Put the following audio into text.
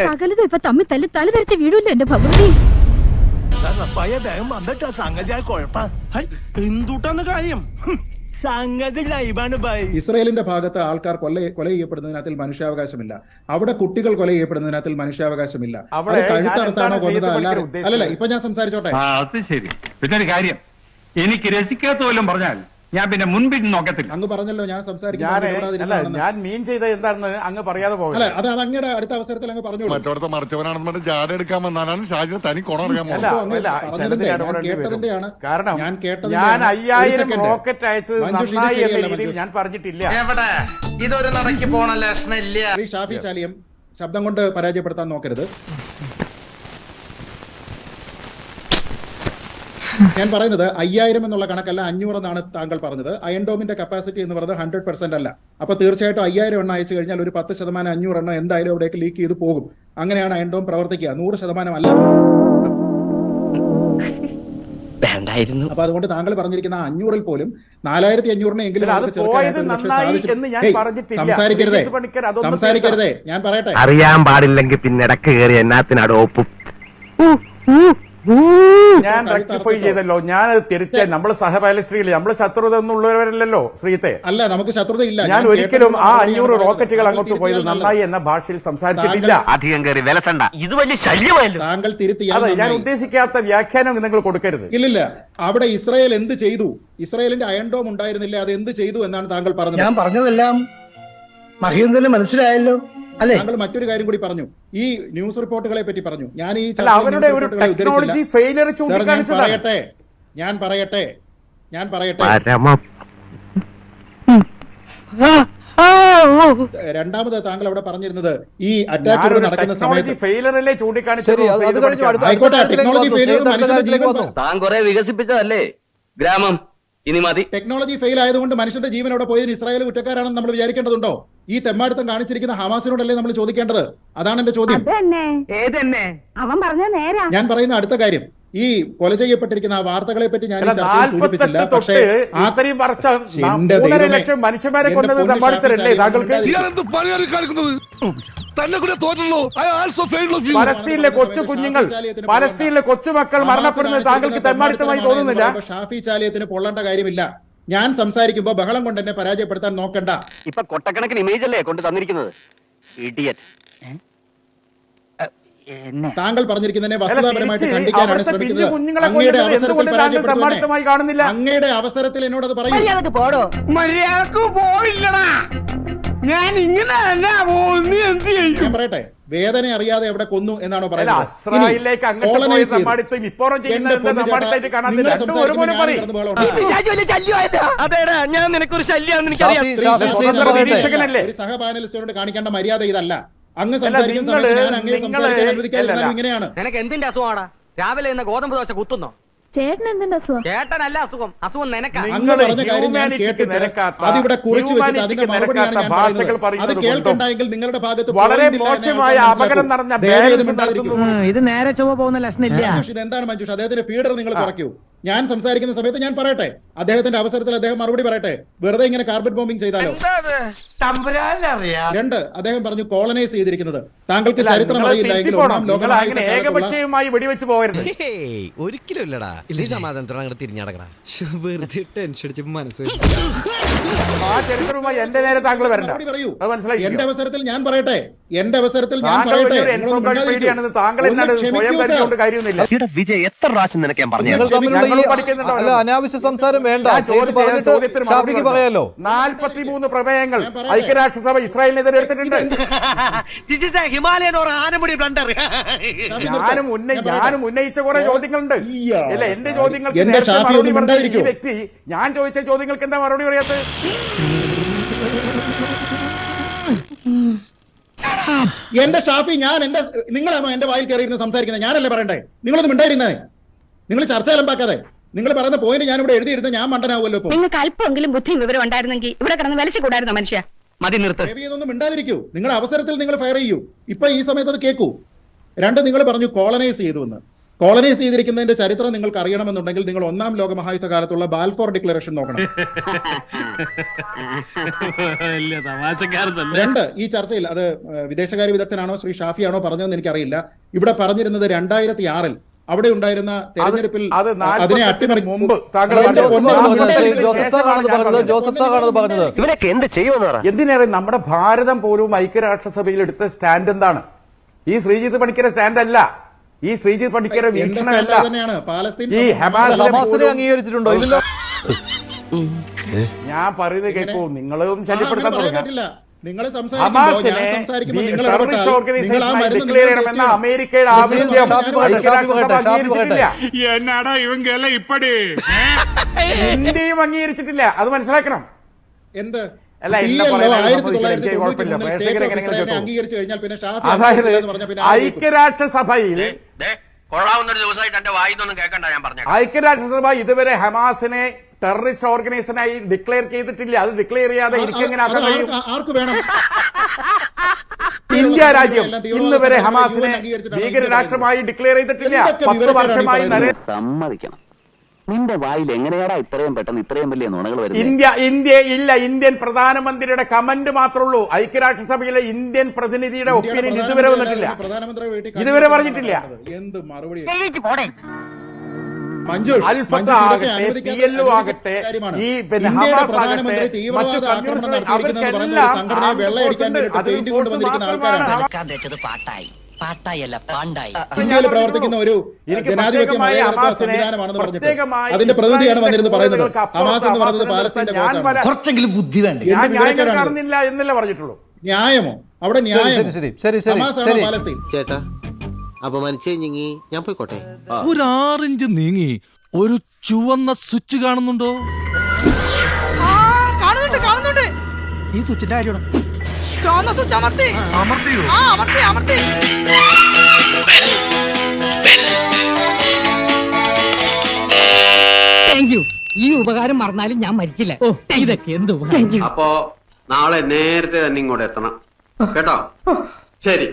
സകലതും ഇപ്പൊ തമ്മിൽ തല്ലി തല ധരിച്ച വീടില്ല എന്റെ ഭഗവതി. എന്തുട്ടാന്ന് കാര്യം? ഇസ്രയേലിന്റെ ഭാഗത്ത് ആൾക്കാർ കൊല ചെയ്യപ്പെടുന്നതിനകത്തിൽ മനുഷ്യാവകാശമില്ല. അവിടെ കുട്ടികൾ കൊല ചെയ്യപ്പെടുന്നതിനകത്തിൽ മനുഷ്യാവകാശമില്ല. അത് കഴുത്തറുത്താണോ കൊന്നത് അല്ലാതെ അല്ലല്ല. ഇപ്പൊ ഞാൻ സംസാരിച്ചോട്ടെ. അത് ശരി. പിന്നെ ഒരു കാര്യം, എനിക്ക് രസിക്കാത്ത പോലും പറഞ്ഞാൽ ഞാൻ പിന്നെ മുൻപിൽ നോക്കത്തില്ല. അങ്ങ് പറഞ്ഞല്ലോ ഞാൻ ഞാൻ മീൻ ചെയ്ത എന്താണെന്ന് അങ്ങ് പറയാതെ പോകല. അല്ല, അത് അങ്ങയുടെ അടുത്ത അവസരത്തിൽ അങ്ങ് പറഞ്ഞു. മറ്റോടത്തെ മറിച്ചവനാണെന്ന് ജാട എടുക്കാൻ വന്നാലാണ് ഷാജിന് തനി കൊണറിയാൻ കാരണം ഞാൻ 5000 റോക്കറ്റ് അയച്ചത് നന്നായി എന്ന രീതിയിൽ ഞാൻ പറഞ്ഞിട്ടില്ല. ഇതൊരു നടക്കി പോണ ലക്ഷണില്ല. ശ്രീ ഷാഫി ചാലിയം, ശബ്ദം കൊണ്ട് പരാജയപ്പെടുത്താൻ നോക്കരുത്. ഞാൻ പറയുന്നത് 5000 എന്നുള്ള കണക്കല്ല, 500 എന്നാണ് താങ്കൾ പറഞ്ഞത്. അയൺഡോമിന്റെ കപ്പാസിറ്റി എന്ന് പറയുന്നത് 100% അല്ല. അപ്പൊ തീർച്ചയായിട്ടും 5000 എണ്ണം അയച്ചു കഴിഞ്ഞാൽ ഒരു 10% 500 എണ്ണം എന്തായാലും അവിടേക്ക് ലീക്ക് ചെയ്ത് പോകും. അങ്ങനെയാണ് അയൺഡോം പ്രവർത്തിക്കുക. 100% അല്ല. അപ്പൊ അതുകൊണ്ട് താങ്കൾ പറഞ്ഞിരിക്കുന്ന 500-ൽ പോലും 4500 എങ്കിലും സംസാരിക്കരുതേ. ഞാൻ പറയട്ടെ. അറിയാൻ പാടില്ലെങ്കിൽ പിന്നെ ഇടക്ക് കയറി എന്നാത്തിനാട് ഒപ്പും. ഞാൻ റെക്ടിഫൈ ചെയ്തല്ലോ. ഞാനത് തിരിച്ച നമ്മള് സഹപാലശ്രീയില്ലേ, നമ്മള് ശത്രുത ഒന്നുള്ളവരല്ലോ ശ്രീത്തെ. അല്ല, നമുക്ക് ശത്രുത ഇല്ല. ഞാൻ ഒരിക്കലും ആ 500 റോക്കറ്റുകൾ അങ്ങോട്ട് പോയത് നന്നായി എന്ന ഭാഷയിൽ സംസാരിച്ചിട്ടില്ല. അധികം കയറി വിലസണ്ട, ഇത് വലിയ ശല്യമായല്ലോ. താങ്കൾ തിരുത്തി. അതെ, ഞാൻ ഉദ്ദേശിക്കാത്ത വ്യാഖ്യാനം നിങ്ങൾ കൊടുക്കരുത്. ഇല്ലില്ല, അവിടെ ഇസ്രായേൽ എന്ത് ചെയ്തു? ഇസ്രായേലിന്റെ അയൺഡോം ഉണ്ടായിരുന്നില്ല, അത് എന്ത് ചെയ്തു എന്നാണ് താങ്കൾ പറഞ്ഞത്. ഞാൻ പറഞ്ഞതെല്ലാം മഹിയുന്നതിന് മനസ്സിലായല്ലോ അല്ലേ? താങ്കൾ മറ്റൊരു കാര്യം കൂടി പറഞ്ഞു, ഈ ന്യൂസ് റിപ്പോർട്ടുകളെ പറ്റി പറഞ്ഞു. ഞാൻ ഈ അവരുടെ ഒരു ടെക്നോളജി ഫെയിലിയർ ചൂണ്ടിക്കാണിച്ചതാണ്. ഞാൻ പറയട്ടെ. രണ്ടാമത് താങ്കൾ അവിടെ പറഞ്ഞിരുന്നത് ഈ അറ്റാക്ക് നടക്കുന്ന സമയത്ത് ഫെയിലിയറല്ലേ ചൂണ്ടിക്കാണിച്ചത്. ആയിക്കോട്ടെ, ടെക്നോളജി ഫെയിലിയർ മനുഷ്യന്റെ ജീവൻ താൻ കുറെ വികസിപ്പിച്ചതല്ലേ ഗ്രാമം. ഇനി മതി. ടെക്നോളജി ഫെയിൽ ആയതുകൊണ്ട് മനുഷ്യന്റെ ജീവൻ അവിടെ പോയതിന് ഇസ്രായേൽ കുറ്റക്കാരാണെന്ന് നമ്മൾ വിചാരിക്കേണ്ടതുണ്ടോ? ഈ തെമ്മാടുത്തം കാണിച്ചിരിക്കുന്ന ഹമാസിനോടല്ലേ നമ്മൾ ചോദിക്കേണ്ടത്? അതാണ് എന്റെ ചോദ്യം. ഞാൻ പറയുന്ന അടുത്ത കാര്യം, ഈ കൊല ചെയ്യപ്പെട്ടിരിക്കുന്ന ആ വാർത്തകളെ പറ്റി ഞാൻ സൂചിപ്പിച്ചില്ല. പക്ഷേ പലസ്തീനിലെ കൊച്ചു കുഞ്ഞുങ്ങൾ, പലസ്തീനിലെ കൊച്ചുമക്കൾ മരണപ്പെടുന്നത് താങ്കൾക്ക് തെമ്മാടിത്തമായി തോന്നുന്നില്ല? ഷാഫി ചാലിയത്തിന് പൊള്ളേണ്ട കാര്യമില്ല. ഞാൻ സംസാരിക്കുമ്പോ ബഹളം കൊണ്ട് എന്നെ പരാജയപ്പെടുത്താൻ നോക്കണ്ട. ഇപ്പൊ കൊട്ടക്കണക്കിന് ഇമേജ് അല്ലേ കൊണ്ട് തന്നിരിക്കുന്നത്. താങ്കൾ പറഞ്ഞിരിക്കുന്നതിനെ വസ്തുതാപരമായിട്ട് ഖണ്ഡിക്കാനാണ് ശ്രമിക്കുന്നത്. അങ്ങയുടെ അവസരത്തിൽ പരാജയപ്പെടുത്തുവാനേ. അങ്ങയുടെ അവസരത്തിൽ എന്നോട് അത് പറയൂ. ഞാൻ പറയട്ടെ, വേദന അറിയാതെ എവിടെ കൊന്നു എന്നാണോ പറയുന്നത്? സഹപാനലിസ്റ്റിനോട് കാണിക്കേണ്ട മര്യാദ ഇതല്ല. അങ്ങ് സംസാരിക്കുന്ന സമയത്ത് ഞാൻ അങ്ങേ സംസാരിക്കാൻ അനുവദിക്കാതിരുന്നാലും ഇങ്ങനെയാണ്. നിനക്ക് എന്തിന്റെ അസുഖമാണ്? രാവിലെ ഇന്ന് ഗോതമ്പ് ദോശ കുത്തുന്നോ? ചേട്ടൻ എന്തിന്റെ അസുഖം? ചേട്ടനല്ല അസുഖം, അസുഖം നിനക്കാണ്. അങ്ങ് പറഞ്ഞ കാര്യം ഞാൻ കേട്ടിട്ട് അതിവിടെ കുറിച്ചു വെച്ചിട്ട് അതിന്റെ മറുപടിയാണ് ഞാൻ പറയുന്നത്. അത് കേൾക്കണ്ടെങ്കിൽ നിങ്ങളുടെ ഭാഗത്ത് വളരെ മോശമായ അപകടം നടന്ന ഇത് നേരെ ചൊവ്വ പോകുന്ന ലക്ഷണില്ല. ഇതെന്താണ് മഞ്ജുഷ്? അദ്ദേഹത്തിന്റെ ഫീഡർ നിങ്ങൾ കുറയ്ക്കൂ. ഞാൻ സംസാരിക്കുന്ന സമയത്ത് ഞാൻ പറയട്ടെ, അദ്ദേഹത്തിന്റെ അവസരത്തിൽ അദ്ദേഹം മറുപടി പറയട്ടെ. വെറുതെ ഇങ്ങനെ കാർബറ്റ് ബോംബിംഗ് ചെയ്താലോ? രണ്ട്, അദ്ദേഹം പറഞ്ഞു കോളനൈസ് ചെയ്തിരിക്കുന്നത്. താങ്കൾക്ക് ചരിത്രം അറിയില്ല എങ്കിൽ ഏകപക്ഷീയമായി വെടിവെച്ച് പോകരുത്. ഒരിക്കലും ഇല്ലടാ. സമാധാനത്തോടെ തിരിഞ്ഞടക്കടാ. വെറുതെ ടെൻഷൻ അടിച്ച് മനസ്സിൽ ആ ചരിത്രവുമായി എന്റെ നേരെ താങ്കൾ വരണ്ട. എന്റെ അവസരത്തിൽ ഞാൻ പറയട്ടെ. എന്റെ അവസരത്തിൽ ഞാൻ പറയട്ടെ. വിജയ് എത്ര പ്രാവശ്യം നിനക്ക് ഞാൻ പറഞ്ഞു. അനാവശ്യ സംസാരം വേണ്ട. 43 പ്രമേയങ്ങൾ ഐക്യരാഷ്ട്രസഭ ഇസ്രായേലിനെതിരെ എടുത്തിട്ടുണ്ട്. ഹിമാലയൻ ഞാനും ഉന്നയിച്ച കുറെ ചോദ്യങ്ങളുണ്ട്. അല്ല, എന്റെ ചോദ്യങ്ങൾക്ക് ഈ വ്യക്തി ഞാൻ ചോദിച്ച ചോദ്യങ്ങൾക്ക് എന്താ മറുപടി പറയാത്തത്? എന്റെ ഷാഫി, നിങ്ങളാണോ എന്റെ വായിൽ കയറിയിരുന്ന് സംസാരിക്കുന്നത്? ഞാനല്ലേ പറയണ്ടേ? നിങ്ങളൊന്നും മിണ്ടായിരുന്നേ. നിങ്ങൾ ചർച്ച അലമ്പാക്കാതെ. നിങ്ങൾ പറയുന്ന പോയിന്റ് ഞാൻ ഇവിടെ എഴുതിയിരുന്ന ഞാൻ മണ്ടനാവുമല്ലോ. നിങ്ങൾക്ക് അല്പമെങ്കിലും ബുദ്ധിയും വിവരം ഉണ്ടായിരുന്നെങ്കിൽ ഇവിടെ കിടന്ന് വലിച്ചു കൂടായിരുന്നോ മനുഷ്യ? മതി, നിർത്ത്. ഇതൊന്നും മിണ്ടാതിരിക്കൂ. നിങ്ങളുടെ അവസരത്തിൽ നിങ്ങൾ ഫയർ ചെയ്യൂ. ഇപ്പൊ ഈ സമയത്ത് അത് കേൾക്കൂ. രണ്ട്, നിങ്ങൾ പറഞ്ഞു കോളനൈസ് ചെയ്തു എന്ന്. കോളനൈസ് ചെയ്തിരിക്കുന്നതിന്റെ ചരിത്രം നിങ്ങൾക്ക് അറിയണമെന്നുണ്ടെങ്കിൽ നിങ്ങൾ 1-ാം ലോക മഹായുദ്ധ കാലത്തുള്ള ബാൽഫോർ ഡിക്ലറേഷൻ നോക്കണം. 2, ഈ ചർച്ചയിൽ അത് വിദേശകാര്യ വിദഗ്ധനാണോ ശ്രീ ഷാഫിയാണോ പറഞ്ഞതെന്ന് എനിക്കറിയില്ല. ഇവിടെ പറഞ്ഞിരുന്നത് 2006 അവിടെ ഉണ്ടായിരുന്ന തെരഞ്ഞെടുപ്പിൽ അതിനെ അട്ടിമറിക്കും മുമ്പ് ഇവരൊക്കെ എന്ത് ചെയ്യുമെന്ന് പറ. എന്തിനേറെ നമ്മുടെ ഭാരതം പോലും ഐക്യരാഷ്ട്രസഭയിൽ എടുത്ത സ്റ്റാൻഡ് എന്താണ്? ഈ ശ്രീജിത്ത് പണിക്കരെ സ്റ്റാൻഡ് അല്ല, ഈ ശ്രീജിത്ത് പണിക്കരെ വീക്ഷണമല്ല. ഈ ഹമാസിനെ അംഗീകരിച്ചിട്ടുണ്ടോ? ഇല്ലല്ലോ. ഞാൻ പറയുന്നത് കേൾക്കൂ, നിങ്ങളും ശല്യപ്പെടുത്താൻ തുടങ്ങി. നിങ്ങൾ അമേരിക്കയുടെ ആവശ്യം എന്നാടാ ഇവങ്കല്ല ഇപ്പടി ഇന്ത്യയും അംഗീകരിച്ചിട്ടില്ല. അത് മനസ്സിലാക്കണം. എന്ത് അല്ല, ഐക്യരാഷ്ട്രസഭയിൽ ഐക്യരാഷ്ട്രസഭ ഇതുവരെ ഹമാസിനെ ടെററിസ്റ്റ് ഓർഗനൈസേഷനായി ഡിക്ലെയർ ചെയ്തിട്ടില്ല. അത് ഡിക്ലെയർ ചെയ്യാതെ എനിക്കെങ്ങനെ ആക്കാൻ കഴിയും? ഇന്ത്യ രാജ്യം ഇന്ന് വരെ ഹമാസിനെ ഭീകരരാഷ്ട്രമായി ഡിക്ലെയർ ചെയ്തിട്ടില്ല. 10 വർഷമായി സമ്മതിക്കണം. നിന്റെ വായിൽ എങ്ങനെയാടാ ഇത്രയും പെട്ടെന്ന് ഇത്രയും വലിയ നുണകൾ വരുന്നത്? ഇന്ത്യൻ പ്രധാനമന്ത്രിയുടെ കമന്റ് മാത്രമേ ഉള്ളൂ. ഐക്യരാഷ്ട്രസഭയിലെ ഇന്ത്യൻ പ്രതിനിധിയുടെ ഒപ്പീനിയൻ ഇതുവരെ വന്നിട്ടില്ല, ഇതുവരെ പറഞ്ഞിട്ടില്ല. എന്ത് മറുപടി? ആകട്ടെ, ഈ പിന്നെ ഹമാസ് ആകട്ടെ, മറ്റു ഇന്ത്യയിൽ പ്രവർത്തിക്കുന്ന ഒരു ജനാധിപത്യ മതേതര സംവിധാനമാണെന്ന് പറഞ്ഞിട്ട് അതിന്റെ പ്രതിനിധിയാണ് വന്നിരുന്നു പറയുന്നത്. ഹമാസ് എന്ന് പറയുന്നത് പാലസ്തീന്റെ കുറച്ചെങ്കിലും ബുദ്ധി വേണ്ട. എന്നല്ല പറഞ്ഞിട്ടുള്ളൂ. ന്യായമോ അവിടെ? ന്യായം പാലസ്തീൻ. ചേട്ടാ അപമാനിച്ചേ ഞങ്ങി, ഞാൻ പോയിക്കോട്ടെ. ഒരു 6 ഇഞ്ച് നീങ്ങി ഒരു ചുവന്ന സ്വിച്ച് കാണുന്നുണ്ടോ? കാണുന്നുണ്ട്. ഈ സ്വിച്ചിന്റെ കാര്യമാണ്. ഈ ഉപകാരം മറന്നാലും ഞാൻ മരിക്കില്ല. ഇതൊക്കെ എന്ത് അപ്പോ നാളെ നേരത്തെ തന്നെ ഇങ്ങോട്ട് എത്തണം കേട്ടോ? ശരി.